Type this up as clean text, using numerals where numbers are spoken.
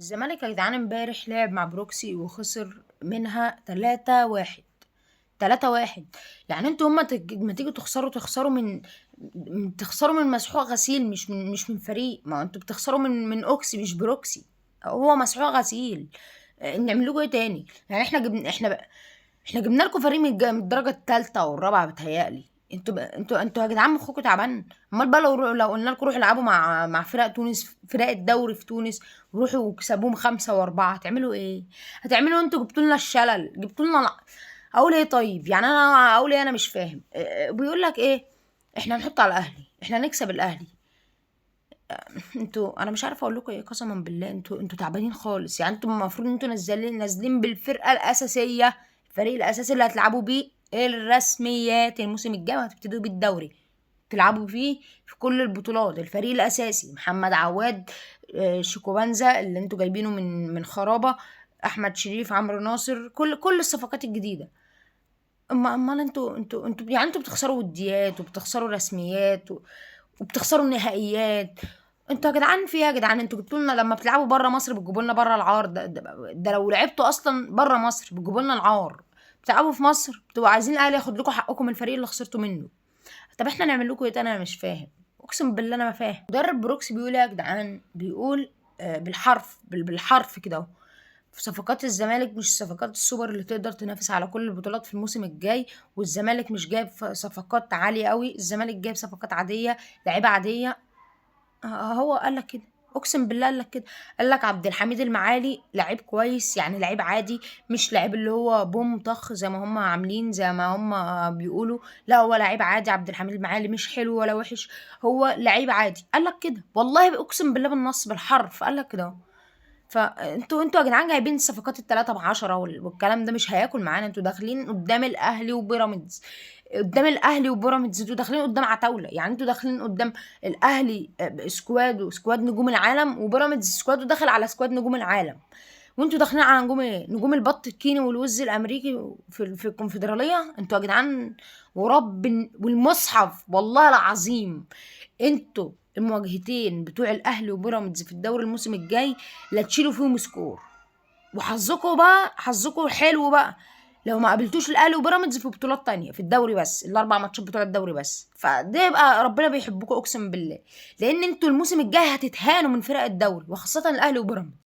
الزمالك يا جدعان امبارح لعب مع بروكسي وخسر منها 3-1. 3-1. يعني انتوا هما ما تيجوا تخسروا تخسروا من مسحوق غسيل، مش من فريق. ما انتوا بتخسروا من اوكسي مش بروكسي. هو مسحوق غسيل. نعمل لكم ايه تاني؟ يعني احنا جبنا لكم فريق من الدرجه الثالثه او الرابعه بتهيألي. انتوا يا جدعان مخكم تعبان. امال بقى لو قلنا لكم روحوا العبوا مع فرق تونس، فرق الدوري في تونس، وروحوا وكسبوهم 5 و4، هتعملوا ايه؟ هتعملوا انتوا جبتوا لنا الشلل، جبتوا لنا. اقول ايه طيب؟ يعني انا اقول ايه؟ انا مش فاهم. بيقول لك ايه؟ احنا هنحط على الاهلي، احنا هنكسب الاهلي. انا مش عارفه اقول لكم ايه. قسما بالله انتوا تعبانين خالص. يعني انتوا المفروض انتوا نازلين بالفرقه الاساسيه، الفريق الاساسي اللي هتلعبوا بيه الرسميات الموسم الجاي، وهتبتدوا بيه الدوري تلعبوا فيه في كل البطولات. الفريق الاساسي محمد عواد، شيكوبانزا اللي انتوا جايبينه من خرابه، احمد شريف، عمرو ناصر، كل الصفقات الجديده. امال انتوا يعني انتوا بتخسروا وديات وبتخسروا رسميات وبتخسروا النهائيات. انتوا يا جدعان في ايه يا جدعان؟ انتوا جبتوا لنا لما بتلعبوا بره مصر بتجيبوا لنا بره العار. ده لو لعبتوا اصلا بره مصر بتجيبوا لنا العار. بتلعبوا في مصر بتبقوا عايزين الاهلي ياخد لكم حقكم من الفريق اللي خسرتوا منه. طب احنا نعمل لكم ايه تاني؟ انا مش فاهم. اقسم بالله انا ما فاهم. مدرب بروكسي بيقول ايه يا جدعان؟ بيقول بالحرف كده اهو: في صفقات الزمالك مش صفقات السوبر اللي تقدر تنافس على كل البطولات في الموسم الجاي، والزمالك مش جايب صفقات عالية قوي، الزمالك جايب صفقات عادية، لعيبة عادية. هو قال لك كده. اقسم بالله قال لك كده. قال لك عبد الحميد المعالي لعيب كويس، يعني لعيب عادي، مش لعيب اللي هو بوم طخ زي ما هم عاملين، زي ما هم بيقولوا. لا، هو لعيب عادي. عبد الحميد المعالي مش حلو ولا وحش، هو لعيب عادي. قال لك كده والله، اقسم بالله بالنص بالحرف قال لك كده. فانتوا يا جدعان جايبين الصفقات ال3 ب10 والكلام ده مش هياكل معانا. انتوا داخلين قدام الاهلي وبيراميدز، انتوا داخلين قدام عتاولة. يعني انتوا داخلين قدام الاهلي سكواد نجوم العالم، وبيراميدز سكواده داخل على سكواد نجوم العالم. وانتوا داخلين على نجوم ايه؟ نجوم البط الكيني والوز الامريكي في الكونفدراليه. انتوا يا جدعان والمصحف والله العظيم، انتوا المواجهتين بتوع الاهلي وبيراميدز في الدوري الموسم الجاي لا تشيلوا فيهم سكور. وحظكوا بقى، حظكوا حلو بقى لو ما قابلتوش الاهلي وبيراميدز في بطولات تانية في الدوري، بس ال4 ماتشات بتوع الدوري بس. فده يبقى ربنا بيحبكوا اقسم بالله، لان انتوا الموسم الجاي هتتهانوا من فرق الدوري، وخاصه الاهلي وبيراميدز.